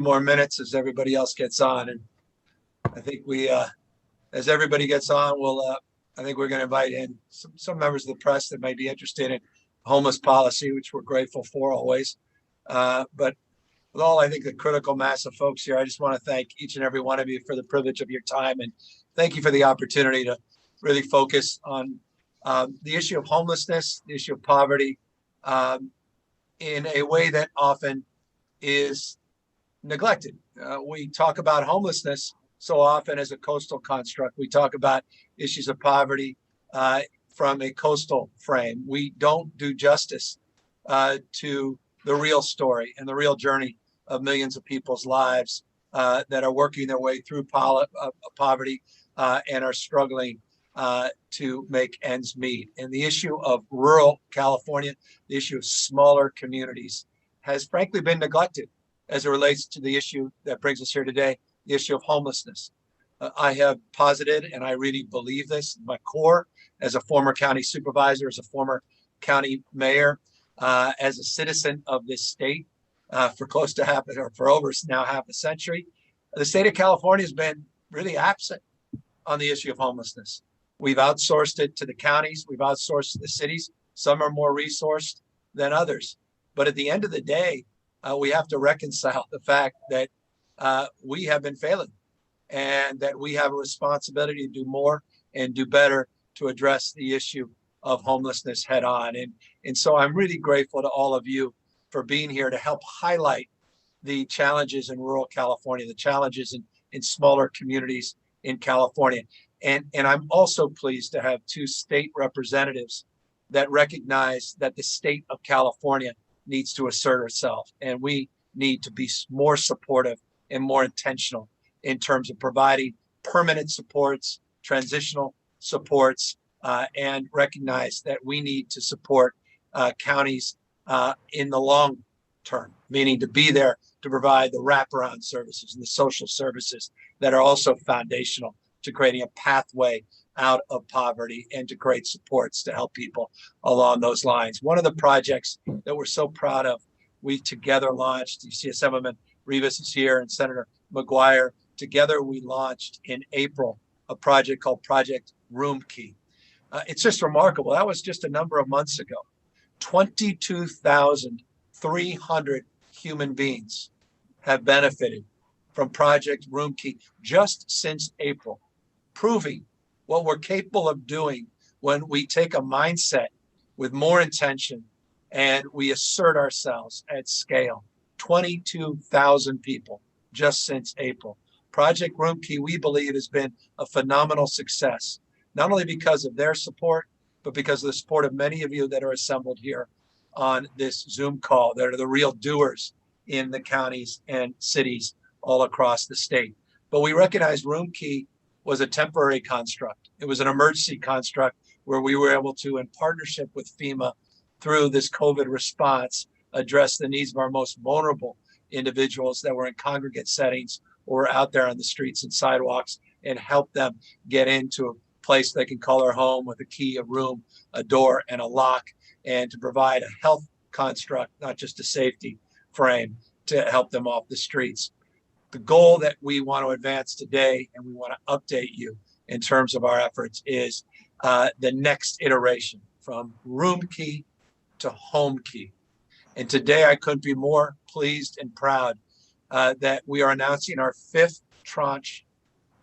more minutes as everybody else gets on. And I think as everybody gets on, I think we're going to invite in some members of the press that might be interested in homeless policy, which we're grateful for always. But with all, I think, the critical mass of folks here, I just want to thank each and every one of you for the privilege of your time. And thank you for the opportunity to really focus on the issue of homelessness, the issue of poverty, in a way that often is neglected. We talk about homelessness so often as a coastal construct. We talk about issues of poverty from a coastal frame. We don't do justice to the real story and the real journey of millions of people's lives that are working their way through poverty and are struggling to make ends meet. And the issue of rural California, the issue of smaller communities, has frankly been neglected as it relates to the issue that brings us here today, the issue of homelessness. I have posited, and I really believe this in my core, as a former county supervisor, as a former county mayor, as a citizen of this state for close to for over now half a century. The state of California has been really absent on the issue of homelessness. We've outsourced it to the counties. We've outsourced to the cities. Some are more resourced than others. But at the end of the day, we have to reconcile the fact that we have been failing and that we have a responsibility to do more and do better to address the issue of homelessness head on. And so I'm really grateful to all of you for being here to help highlight the challenges in rural California, the challenges in smaller communities in California. And I'm also pleased to have two state representatives that recognize that the state of California needs to assert itself, and we need to be more supportive and more intentional in terms of providing permanent supports, transitional supports, and recognize that we need to support counties in the long term, meaning to be there to provide the wraparound services and the social services that are also foundational to creating a pathway out of poverty and to create supports to help people along those lines. One of the projects that we're so proud of, we together launched, you see Assemblymember Rivas is here and Senator McGuire. Together we launched in April a project called Project Homekey. It's just remarkable. That was just a number of months ago. 22,300 human beings have benefited from Project Homekey just since April, proving what we're capable of doing when we take a mindset with more intention and we assert ourselves at scale. 22,000 people just since April. Project Homekey, we believe, has been a phenomenal success, not only because of their support, but because of the support of many of you that are assembled here on this Zoom call, that are the real doers in the counties and cities all across the state. But we recognized Homekey was a temporary construct. It was an emergency construct where we were able to, in partnership with FEMA, through this COVID response, address the needs of our most vulnerable individuals that were in congregate settings or out there on the streets and sidewalks, and help them get into a place they can call their home with a key, a room, a door, and a lock, and to provide a health construct, not just a safety frame, to help them off the streets. The goal that we want to advance today, and we want to update you in terms of our efforts, is the next iteration from Homekey to Homekey. And today I couldn't be more pleased and proud that we are announcing our fifth tranche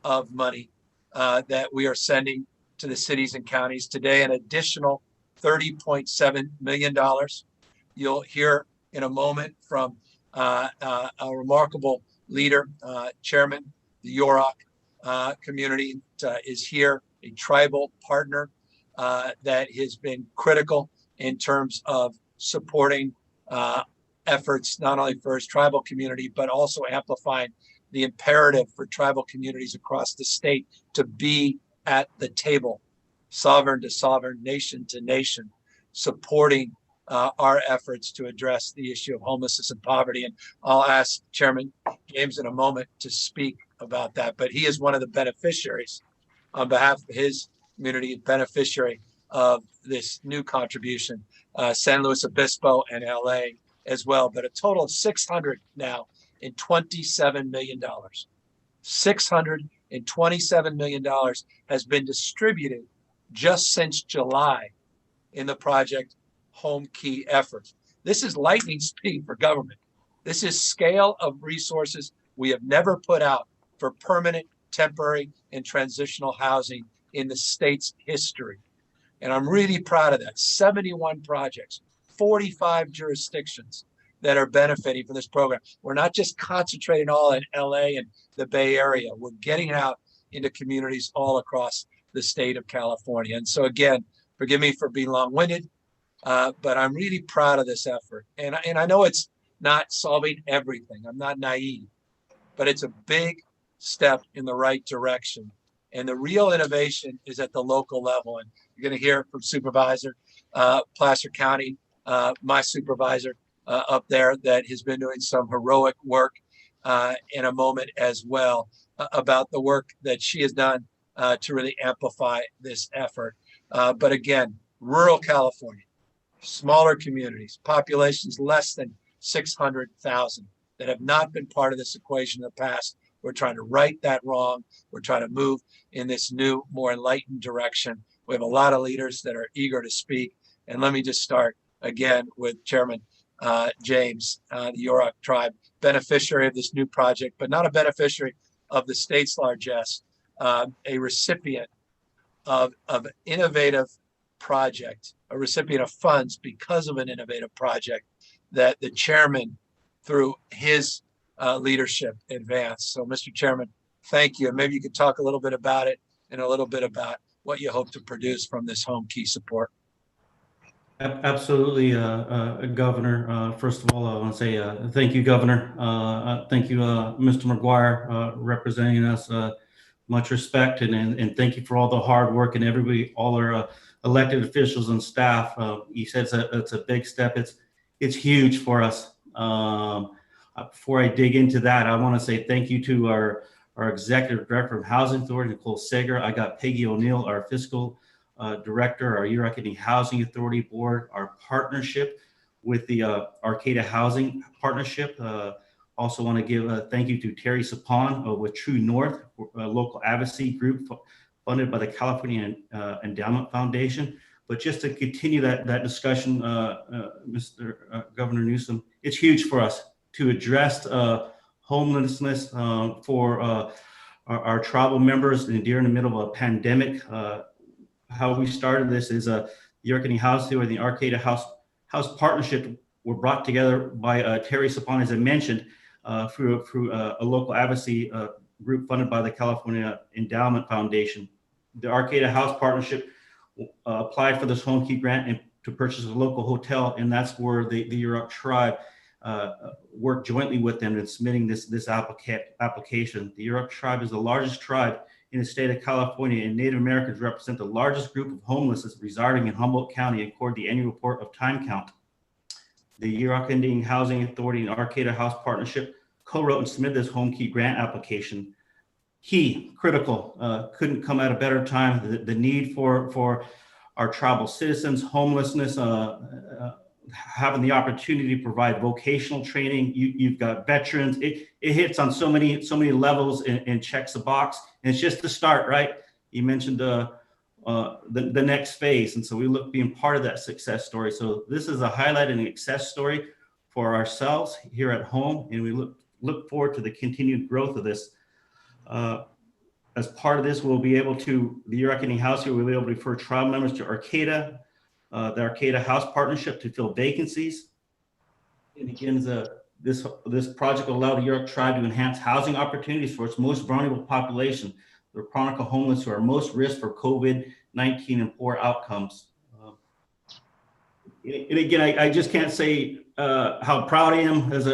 of money that we are sending to the cities and counties today, an additional $30.7 million. You'll hear in a moment from a remarkable leader, chairman, the Yurok community is here, a tribal partner that has been critical in terms of supporting efforts, not only for his tribal community, but also amplifying the imperative for tribal communities across the state to be at the table, sovereign to sovereign, nation to nation, supporting our efforts to address the issue of homelessness and poverty. And I'll ask Chairman James in a moment to speak about that. But he is one of the beneficiaries on behalf of his community, beneficiary of this new contribution, San Luis Obispo and LA as well. But a total of 600 now $627 million. $627 million has been distributed just since July in the Project Homekey effort. This is lightning speed for government. This is scale of resources we have never put out for permanent, temporary, and transitional housing in the state's history. And I'm really proud of that. 71 projects, 45 jurisdictions that are benefiting from this program. We're not just concentrating all in LA and the Bay Area. We're getting out into communities all across the state of California. And so again, forgive me for being long-winded, but I'm really proud of this effort. And I know it's not solving everything. I'm not naive, but it's a big step in the right direction. And the real innovation is at the local level. And you're going to hear from Supervisor Placer County, my supervisor up there, that has been doing some heroic work in a moment as well about the work that she has done to really amplify this effort. But again, rural California, smaller communities, populations less than 600,000 that have not been part of this equation in the past. We're trying to right that wrong. We're trying to move in this new, more enlightened direction. We have a lot of leaders that are eager to speak. And let me just start again with Chairman James, the Yurok tribe, beneficiary of this new project, but not a beneficiary of the state's largesse, a recipient of an innovative project, a recipient of funds because of an innovative project that the chairman, through his leadership, advanced. So, Mr. Chairman, thank you. And maybe you could talk a little bit about it and a little bit about what you hope to produce from this Homekey support. Absolutely, Governor. First of all, I want to say thank you, Governor. Thank you, Mr. McGuire, representing us. Much respect, and thank you for all the hard work and everybody, all our elected officials and staff. You said it's a big step. It's huge for us. Before I dig into that, I want to say thank you to our Executive Director of Housing Authority, Nicole Sager. I got Peggy O'Neill, our Fiscal Director, our Yurok Housing Authority Board, our partnership with the Arcata Housing Partnership. Also want to give a thank you to Terry Sapon with True North, a local advocacy group funded by the California Endowment Foundation. But just to continue that discussion, Mr. Governor Newsom, it's huge for us to address homelessness for our tribal members during the middle of a pandemic. How we started this is the Yurok Housing or the Arcata House Partnership were brought together by Terry Sapon, as I mentioned, through a local advocacy group funded by the California Endowment Foundation. The Arcata House Partnership applied for this Homekey grant and to purchase a local hotel, and that's where the Yurok tribe worked jointly with them in submitting this application. The Yurok tribe is the largest tribe in the state of California, and Native Americans represent the largest group of homeless residing in Humboldt County according to the annual report of Time Count. The Yurok Indian Housing Authority and Arcata House Partnership co-wrote and submitted this Homekey grant application. Key, critical, couldn't come at a better time. The need for our tribal citizens, homelessness, having the opportunity to provide vocational training. You've got veterans. It hits on so many levels and checks the box. And it's just the start, right? You mentioned the next phase, and so we look being part of that success story. So this is a highlight and success story for ourselves here at home, and we look forward to the continued growth of this. As part of this, we'll be able to, the Yurok House here, we'll be able to refer tribal members to Arcata, the Arcata House Partnership to fill vacancies. And again, this project will allow the Yurok tribe to enhance housing opportunities for its most vulnerable population, the chronic homeless who are most risk for COVID-19 and poor outcomes. And again, I just can't say how proud I am as a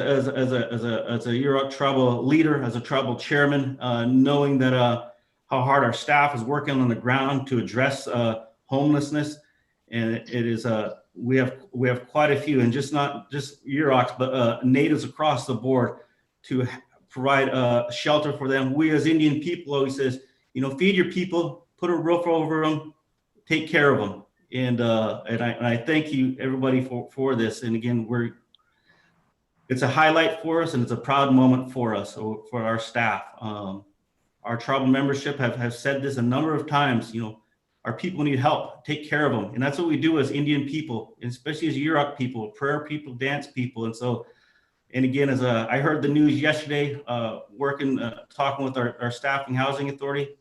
Yurok tribal leader, as a tribal chairman, knowing that how hard our staff is working on the ground to address homelessness. And it is we have quite a few, and not just Yuroks, but natives across the board to provide shelter for them. We as Indian people always says, feed your people, put a roof over them, take care of them. And I thank you everybody for this. And again, It's a highlight for us, and it's a proud moment for us, for our staff. Our tribal membership have said this a number of times. Our people need help. Take care of them, and that's what we do as Indian people, and especially as Yurok people, prayer people, dance people. And so, and again, as I heard the news yesterday, talking with our staffing housing authority.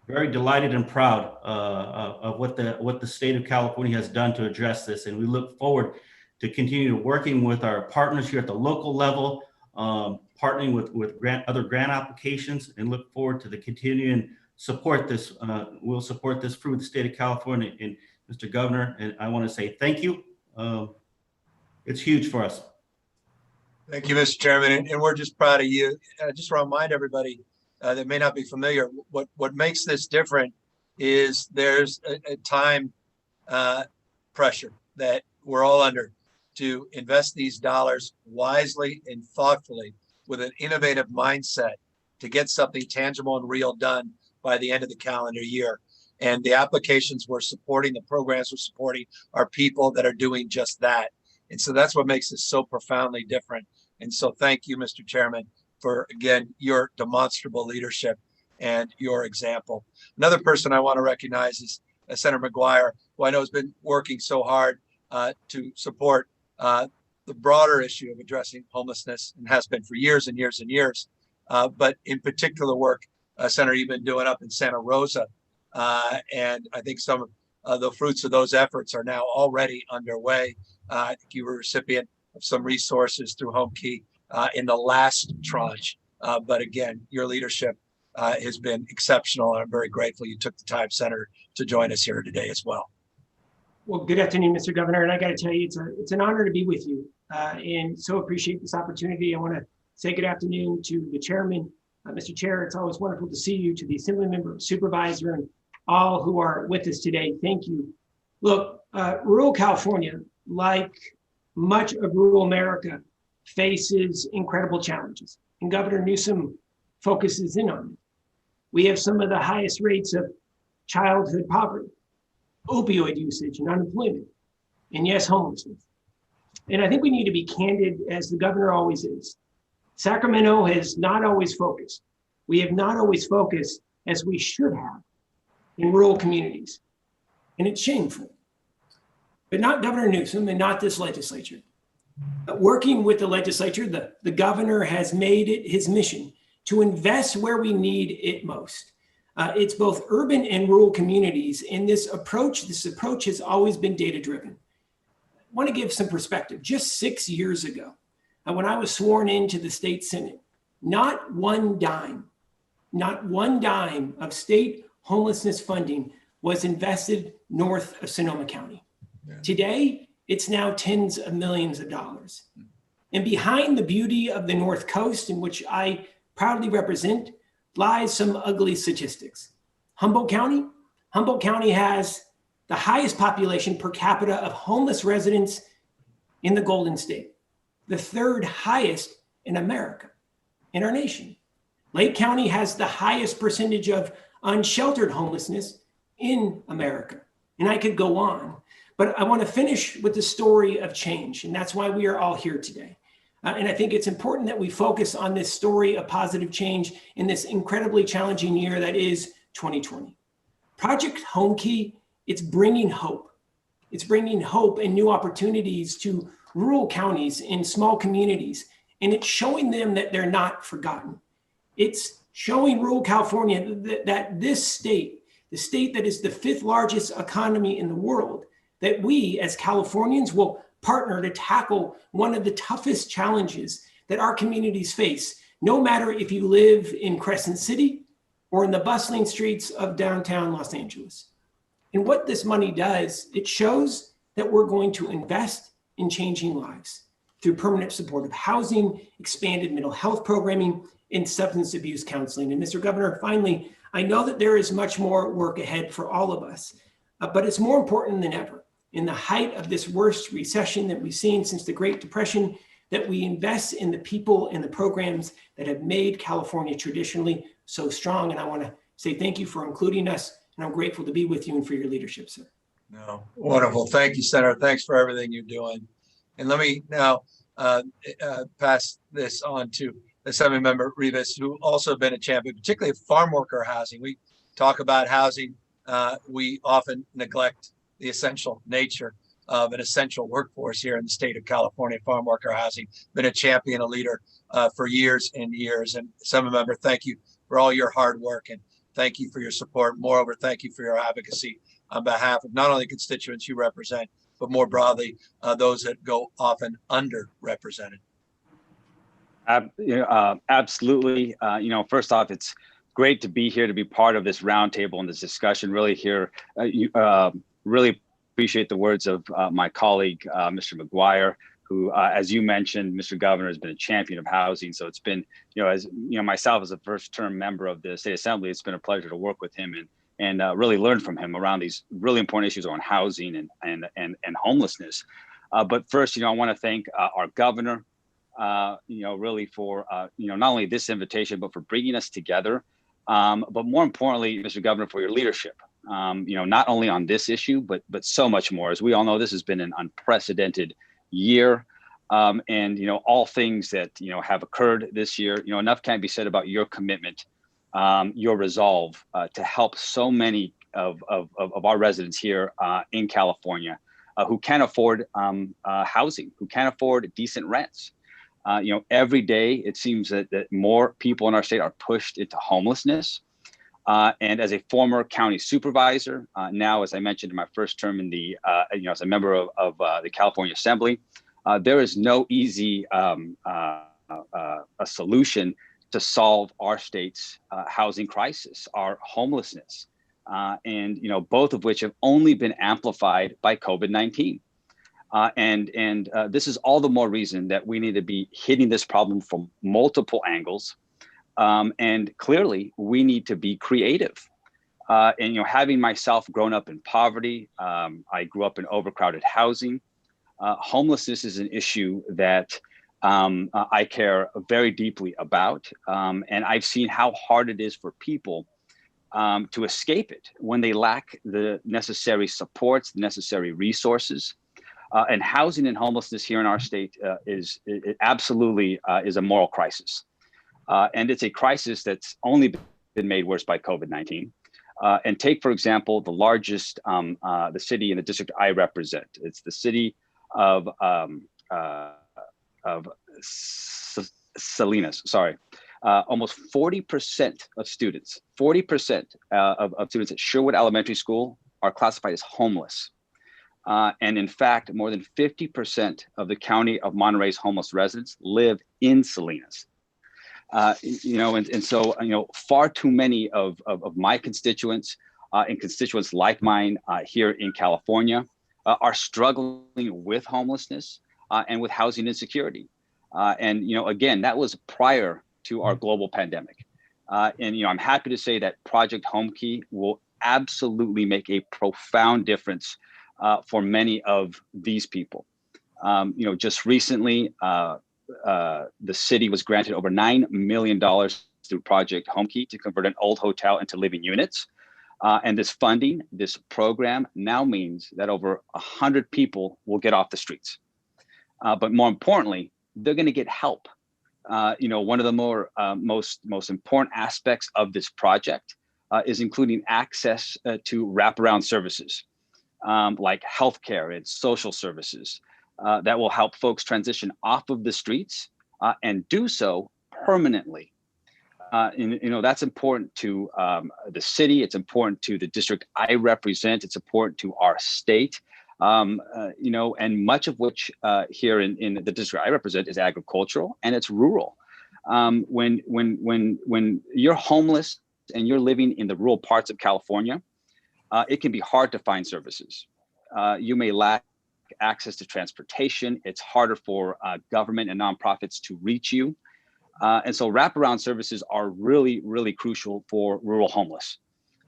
Very delighted and proud of what the state of California has done to address this, and we look forward to continue working with our partners here at the local level, partnering with other grant applications, and look forward to the continuing support this. We'll support this through the state of California. And Mr. Governor, and I want to say thank you. It's huge for us. Thank you, Mr. Chairman, and we're just proud of you. Just to remind everybody that may not be familiar, what makes this different is there's a time pressure that we're all under to invest these dollars wisely and thoughtfully with an innovative mindset to get something tangible and real done by the end of the calendar year. And the applications we're supporting, the programs we're supporting, are people that are doing just that. And so that's what makes this so profoundly different. And so thank you, Mr. Chairman, for, again, your demonstrable leadership and your example. Another person I want to recognize is Senator McGuire, who I know has been working so hard to support the broader issue of addressing homelessness, and has been for years and years and years. But in particular work, Senator, you've been doing up in Santa Rosa. And I think some of the fruits of those efforts are now already underway. I think you were a recipient of some resources through Homekey in the last tranche. But again, your leadership has been exceptional, and I'm very grateful you took the time, Senator, to join us here today as well. Well, good afternoon, Mr. Governor, and I got to tell you, it's an honor to be with you, and so appreciate this opportunity. I want to say good afternoon to the chairman, Mr. Chair. It's always wonderful to see you, to the Assemblymember, Supervisor, and all who are with us today. Thank you. Look, rural California, like much of rural America, faces incredible challenges, and Governor Newsom focuses in on it. We have some of the highest rates of childhood poverty, opioid usage, and unemployment, and yes, homelessness. And I think we need to be candid, as the governor always is. Sacramento has not always focused. We have not always focused as we should have in rural communities. And it's shameful. But not Governor Newsom and not this legislature. But working with the legislature, the governor has made it his mission to invest where we need it most. It's both urban and rural communities. And this approach has always been data-driven. I want to give some perspective. Just 6 years ago, when I was sworn into the state Senate, not one dime of state homelessness funding was invested north of Sonoma County. Yeah. Today, it's now tens of millions of dollars. And behind the beauty of the North Coast, in which I proudly represent, lies some ugly statistics. Humboldt County has the highest population per capita of homeless residents in the Golden State, the third highest in America, in our nation. Lake County has the highest percentage of unsheltered homelessness in America. And I could go on, but I want to finish with the story of change. And that's why we are all here today. And I think it's important that we focus on this story of positive change in this incredibly challenging year that is 2020. Project Homekey, it's bringing hope. It's bringing hope and new opportunities to rural counties and small communities. And it's showing them that they're not forgotten. It's showing rural California that this state, the state that is the 5th largest economy in the world, that we as Californians will partner to tackle one of the toughest challenges that our communities face, no matter if you live in Crescent City or in the bustling streets of downtown Los Angeles. And what this money does, it shows that we're going to invest in changing lives through permanent supportive housing, expanded mental health programming, and substance abuse counseling. And Mr. Governor, finally, I know that there is much more work ahead for all of us, but it's more important than ever, in the height of this worst recession that we've seen since the Great Depression, that we invest in the people and the programs that have made California traditionally so strong. And I want to say thank you for including us, and I'm grateful to be with you and for your leadership, sir. No, wonderful. Thank you, Senator. Thanks for everything you're doing. And let me now pass this on to Assemblymember Rivas, who also been a champion, particularly of farm worker housing. We talk about housing. We often neglect the essential nature of an essential workforce here in the state of California. Farm worker housing, been a champion, a leader for years and years. And Assemblymember, thank you for all your hard work, and thank you for your support. Moreover, thank you for your advocacy on behalf of not only constituents you represent, but more broadly, those that go often underrepresented. Absolutely. First off, it's great to be here, to be part of this roundtable and this discussion. Really really appreciate the words of my colleague, Mr. McGuire, who, as you mentioned, Mr. Governor, has been a champion of housing. So it's been, myself as a first-term member of the State Assembly, it's been a pleasure to work with him and really learn from him around these really important issues on housing and homelessness. But first, I want to thank our governor, really for, not only this invitation, but for bringing us together. But more importantly, Mr. Governor, for your leadership, not only on this issue, but so much more. As we all know, this has been an unprecedented year. And, all things that, have occurred this year, enough can't be said about your commitment, your resolve to help so many of our residents here in California who can't afford housing, who can't afford decent rents. Every day it seems that more people in our state are pushed into homelessness. And as a former county supervisor, now, as I mentioned in my first term in the, as a member of the California Assembly, there is no easy a solution to solve our state's housing crisis, our homelessness, and both of which have only been amplified by COVID-19. And this is all the more reason that we need to be hitting this problem from multiple angles. And clearly, we need to be creative. And having myself grown up in poverty, I grew up in overcrowded housing. Homelessness is an issue that I care very deeply about. And I've seen how hard it is for people to escape it when they lack the necessary supports, the necessary resources. And housing and homelessness here in our state it absolutely is a moral crisis. And it's a crisis that's only been made worse by COVID-19. And take, for example, the largest, the city in the district I represent. It's the city of Salinas, sorry. Almost 40% of students, 40% of students at Sherwood Elementary School are classified as homeless. And in fact, more than 50% of the county of Monterey's homeless residents live in Salinas. And so, far too many of my constituents and constituents like mine here in California are struggling with homelessness and with housing insecurity. And again, that was prior to our global pandemic. And I'm happy to say that Project Homekey will absolutely make a profound difference for many of these people. Just recently, the city was granted over $9 million through Project Homekey to convert an old hotel into living units. And this funding, this program now means that over 100 people will get off the streets. But more importantly, they're going to get help. One of the most important aspects of this project is including access to wraparound services like healthcare and social services that will help folks transition off of the streets and do so permanently. That's important to the city. It's important to the district I represent. It's important to our state. And much of which here in the district I represent is agricultural and it's rural. When you're homeless and you're living in the rural parts of California, it can be hard to find services. You may lack access to transportation. It's harder for government and nonprofits to reach you. And so wraparound services are really, really crucial for rural homeless.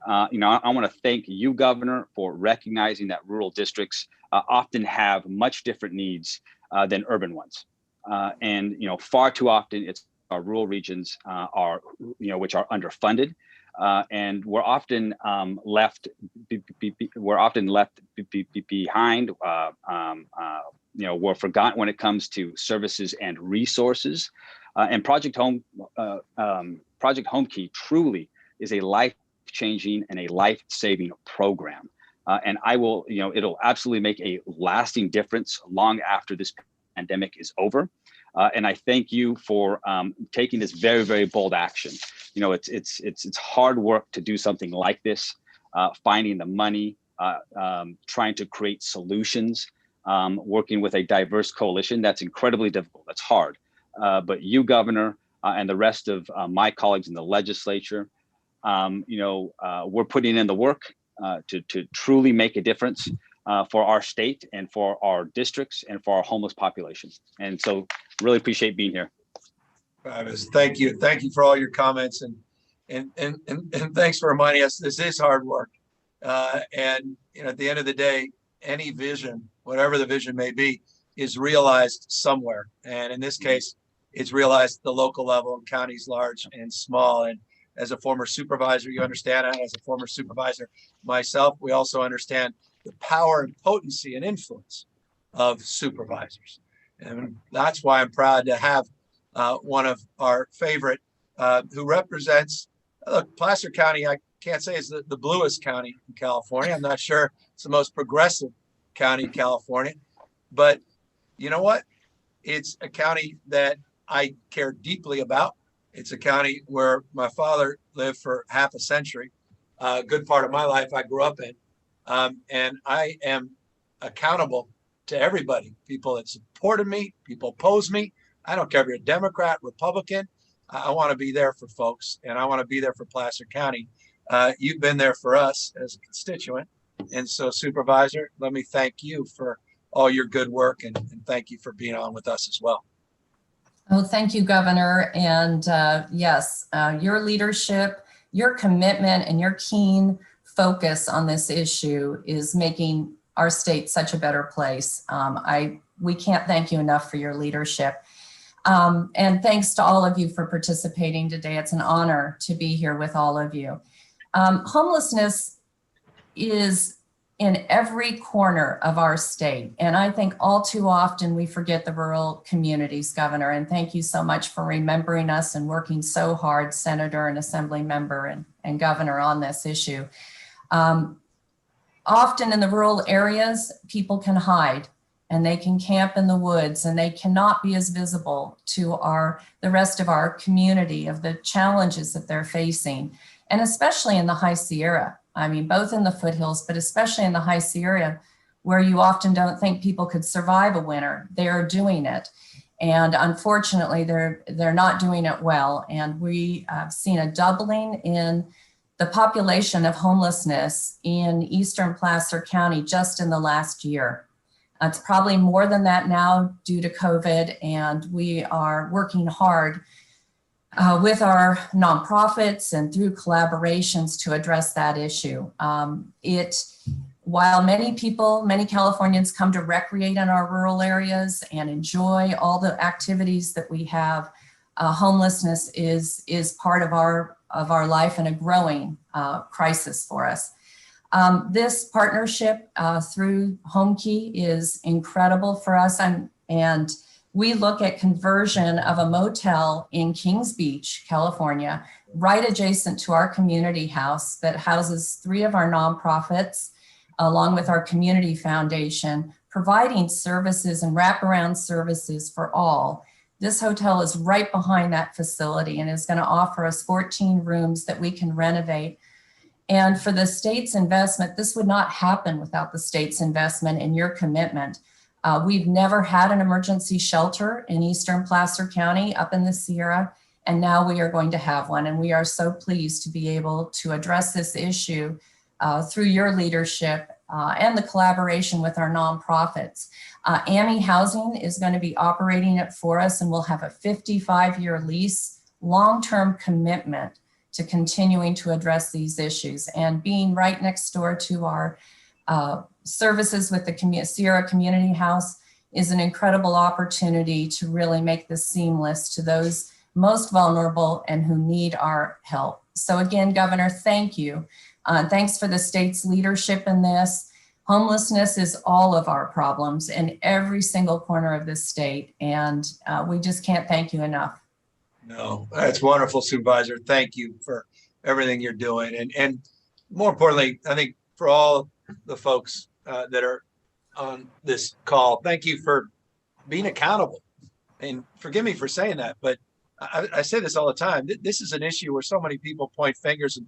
I want to thank you, Governor, for recognizing that rural districts often have much different needs than urban ones. And far too often it's our rural regions which are underfunded. And we're often left behind were forgotten when it comes to services and resources. And Project Homekey truly is a life-changing and a life-saving program. And it'll absolutely make a lasting difference long after this pandemic is over. And I thank you for taking this very, very bold action. It's hard work to do something like this, finding the money, trying to create solutions, working with a diverse coalition. That's incredibly difficult. That's hard. But you, Governor, and the rest of my colleagues in the legislature, we're putting in the work to truly make a difference for our state and for our districts and for our homeless population. And so really appreciate being here. Travis, thank you. Thank you for all your comments and thanks for reminding us this is hard work. And at the end of the day, any vision, whatever the vision may be, is realized somewhere. And in this case, it's realized at the local level, counties large and small. And as a former supervisor, you understand that. As a former supervisor myself, we also understand the power and potency and influence of supervisors. And that's why I'm proud to have one of our favorite who represents, look, Placer County, I can't say is the bluest county in California. I'm not sure it's the most progressive county in California, but you know what? It's a county that I care deeply about. It's a county where my father lived for half a century, a good part of my life I grew up in. And I am accountable to everybody, people that supported me, people oppose me. I don't care if you're a Democrat, Republican. I want to be there for folks, and I want to be there for Placer County. You've been there for us as a constituent. And so, Supervisor, let me thank you for all your good work, and thank you for being on with us as well. Oh, thank you, Governor. And yes, your leadership, your commitment, and your keen focus on this issue is making our state such a better place. We can't thank you enough for your leadership. And thanks to all of you for participating today. It's an honor to be here with all of you. Homelessness is in every corner of our state. And I think all too often we forget the rural communities, Governor. And thank you so much for remembering us and working so hard, Senator and Assembly member and Governor, on this issue. Often in the rural areas, people can hide and they can camp in the woods and they cannot be as visible to the rest of our community of the challenges that they're facing. And especially in the High Sierra. I mean, both in the foothills, but especially in the High Sierra, where you often don't think people could survive a winter. They are doing it. And unfortunately, they're not doing it well. And we have seen a doubling in the population of homelessness in Eastern Placer County just in the last year. It's probably more than that now due to COVID, and we are working hard with our nonprofits and through collaborations to address that issue. While many Californians come to recreate in our rural areas and enjoy all the activities that we have, homelessness is part of our life and a growing crisis for us. This partnership through Homekey is incredible for us, and we look at conversion of a motel in Kings Beach, California, right adjacent to our community house that houses 3 of our nonprofits, along with our community foundation, providing services and wraparound services for all. This hotel is right behind that facility and is going to offer us 14 rooms that we can renovate. And for the state's investment, this would not happen without the state's investment and your commitment. We've never had an emergency shelter in Eastern Placer County up in the Sierra, and now we are going to have one. And we are so pleased to be able to address this issue through your leadership and the collaboration with our nonprofits. AMI Housing is going to be operating it for us, and we'll have a 55-year lease, long-term commitment to continuing to address these issues. And being right next door to our services with the Sierra Community House is an incredible opportunity to really make this seamless to those most vulnerable and who need our help. So again, Governor, thank you. Thanks for the state's leadership in this. Homelessness is all of our problems in every single corner of this state, and we just can't thank you enough. No, that's wonderful, Supervisor. Thank you for everything you're doing. And more importantly, I think for all the folks that are on this call, thank you for being accountable. And forgive me for saying that, but I say this all the time. This is an issue where so many people point fingers and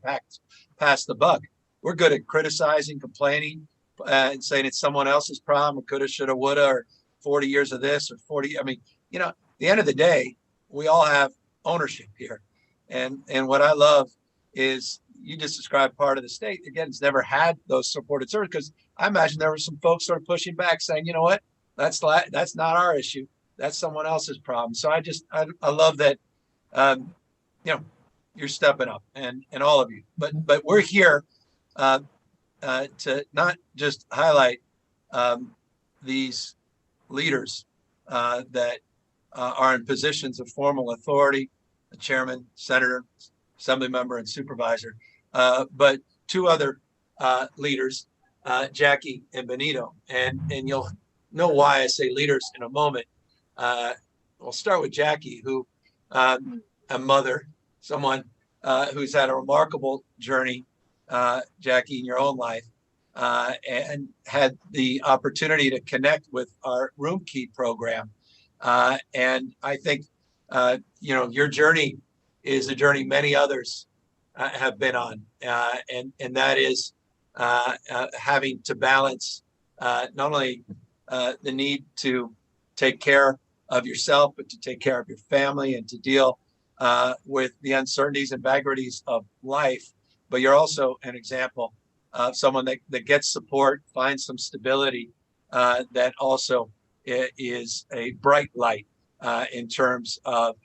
pass the buck. We're good at criticizing, complaining, and saying it's someone else's problem, or coulda, shoulda, woulda, or 40 years of this or 40. I mean, at the end of the day, we all have ownership here. And what I love is you just described part of the state, again, it's never had those supported services, because I imagine there were some folks sort of pushing back saying, you know what, that's not our issue. That's someone else's problem. So I love that, you're stepping up, and all of you, but we're here to not just highlight these leaders that are in positions of formal authority, the chairman, senator, assembly member, and supervisor, but two other leaders, Jackie and Benito, and you'll know why I say leaders in a moment. We'll start with Jackie, who a mother, someone who's had a remarkable journey, Jackie, in your own life, and had the opportunity to connect with our Homekey program. And I think, your journey is a journey many others have been on, and that is having to balance not only the need to take care of yourself, but to take care of your family and to deal with the uncertainties and vagaries of life. But you're also an example of someone that gets support, finds some stability, that also is a bright light in terms of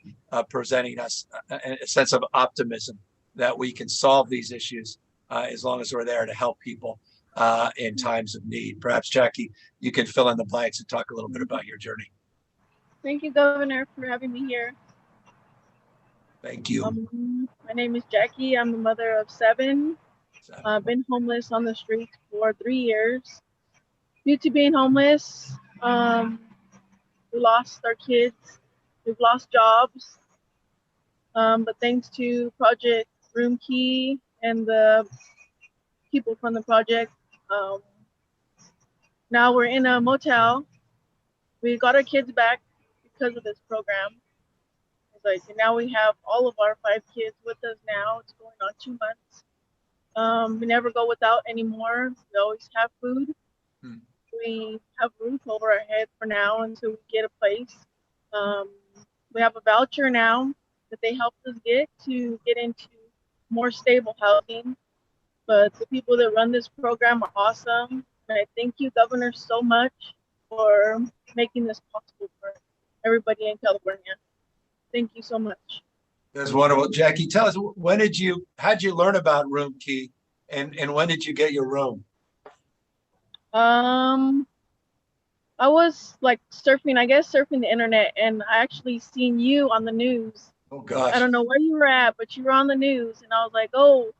presenting us a sense of optimism that we can solve these issues as long as we're there to help people in times of need. Perhaps, Jackie, you can fill in the blanks and talk a little bit about your journey. Thank you, Governor, for having me here. Thank you. My name is Jackie. I'm the mother of 7. I've been homeless on the streets for 3 years. Due to being homeless, we lost our kids. We've lost jobs. But thanks to Project Homekey and the people from the project, now we're in a motel. We got our kids back because of this program. It's like, and now we have all of our 5 kids with us now. It's going on 2 months. We never go without anymore. We always have food. We have a roof over our head for now until we get a place. We have a voucher now that they helped us get to get into more stable housing. But the people that run this program are awesome. And I thank you, Governor, so much for making this possible for everybody in California. Thank you so much. That's wonderful. Jackie, tell us, how'd you learn about Homekey, and when did you get your room? I was like surfing the internet, and I actually seen you on the news. Oh gosh. I don't know where you were at, but you were on the news, and I was like, oh,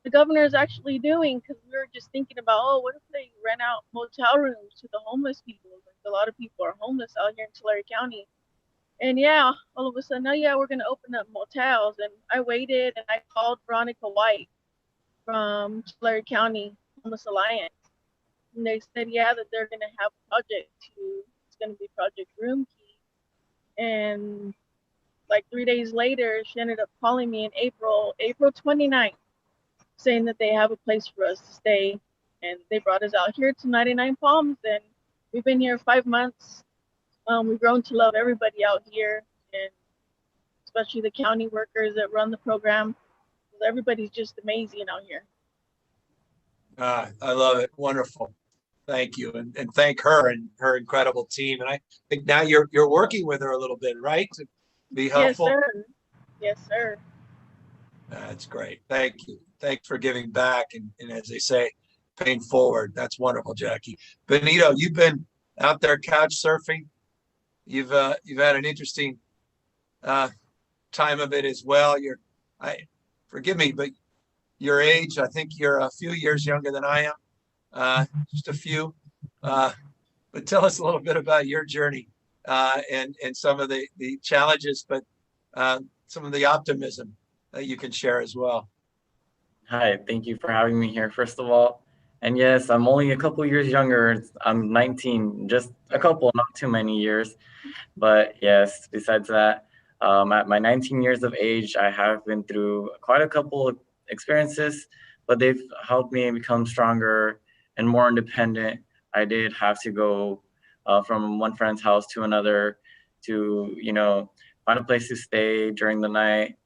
the governor is actually doing, because we were just thinking about, oh, what if they rent out motel rooms to the homeless people? Like, a lot of people are homeless out here in Tulare County. And yeah, all of a sudden, oh yeah, we're going to open up motels. And I waited, and I called Veronica White from Tulare County Homeless Alliance. And they said, yeah, that they're going to have a project it's going to be Project Homekey. And like 3 days later, she ended up calling me in April 29th, saying that they have a place for us to stay. And they brought us out here to 99 Palms, and we've been here 5 months. We've grown to love everybody out here, and especially the county workers that run the program. Everybody's just amazing out here. I love it. Wonderful. Thank you. And thank her and her incredible team. And I think now you're working with her a little bit, right? To be helpful. Yes, sir. Yes, sir. That's great. Thank you. Thanks for giving back. And as they say, paying forward. That's wonderful, Jackie. Benito, you've been out there couch surfing. You've had an interesting time of it as well. Forgive me, but your age, I think you're a few years younger than I am. just a few. But tell us a little bit about your journey and some of the challenges, but some of the optimism that you can share as well. Hi, thank you for having me here, first of all. And yes, I'm only a couple years younger. I'm 19, just a couple, not too many years. But yes, besides that, at my 19 years of age, I have been through quite a couple of experiences, but they've helped me become stronger and more independent. I did have to go from one friend's house to another to, find a place to stay during the night.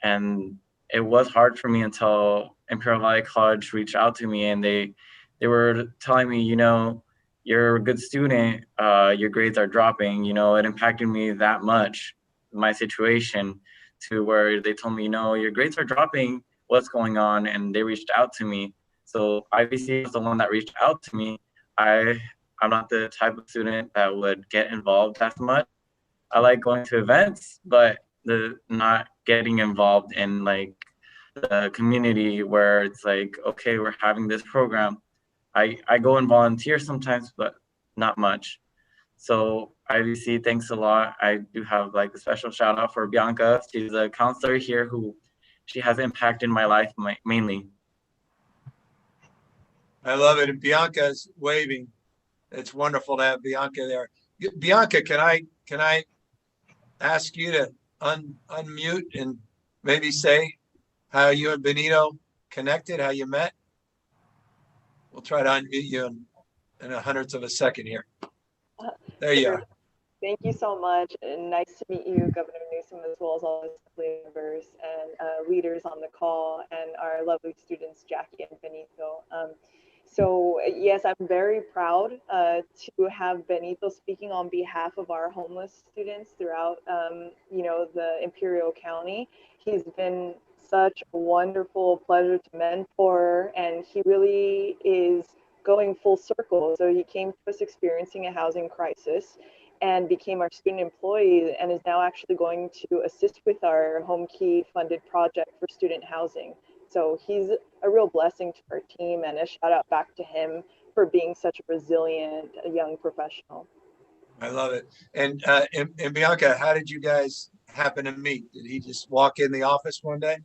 And it was hard for me until Imperial Valley College reached out to me, and they were telling me, you're a good student, your grades are dropping. It impacted me that much, my situation, to where they told me, your grades are dropping, what's going on? And they reached out to me. So IVC was the one that reached out to me. I'm not the type of student that would get involved as much. I like going to events, but the not getting involved in like the community where it's like, okay, we're having this program. I go and volunteer sometimes, but not much. So IVC, thanks a lot. I do have like a special shout out for Bianca. She's a counselor here who she has impacted my life mainly. I love it. And Bianca's waving. It's wonderful to have Bianca there. Bianca, can I ask you to unmute and maybe say how you and Benito connected, how you met? We'll try to unmute you in a hundredth of a second here. There you are. Thank you so much, and nice to meet you, Governor Newsom, as well as all the Assembly members and leaders on the call, and our lovely students, Jackie and Benito. So yes, I'm very proud to have Benito speaking on behalf of our homeless students throughout, the Imperial County. He's been such a wonderful pleasure to mentor, and he really is going full circle. So he came to us experiencing a housing crisis and became our student employee, and is now actually going to assist with our Homekey funded project for student housing. So he's a real blessing to our team, and a shout out back to him for being such a resilient young professional. I love it. And Bianca, how did you guys happen to meet? Did he just walk in the office one day?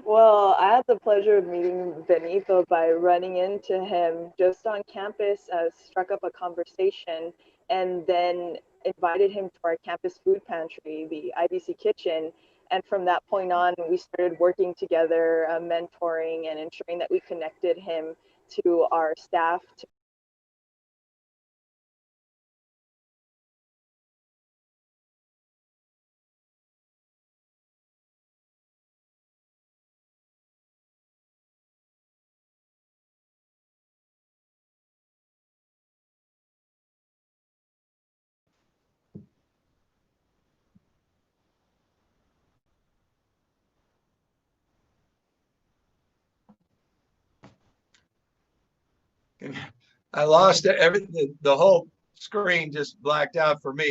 Well, I had the pleasure of meeting Benito by running into him just on campus, struck up a conversation, and then invited him to our campus food pantry, the IBC kitchen. And from that point on, we started working together, mentoring and ensuring that we connected him to our staff. I lost everything. The whole screen just blacked out for me.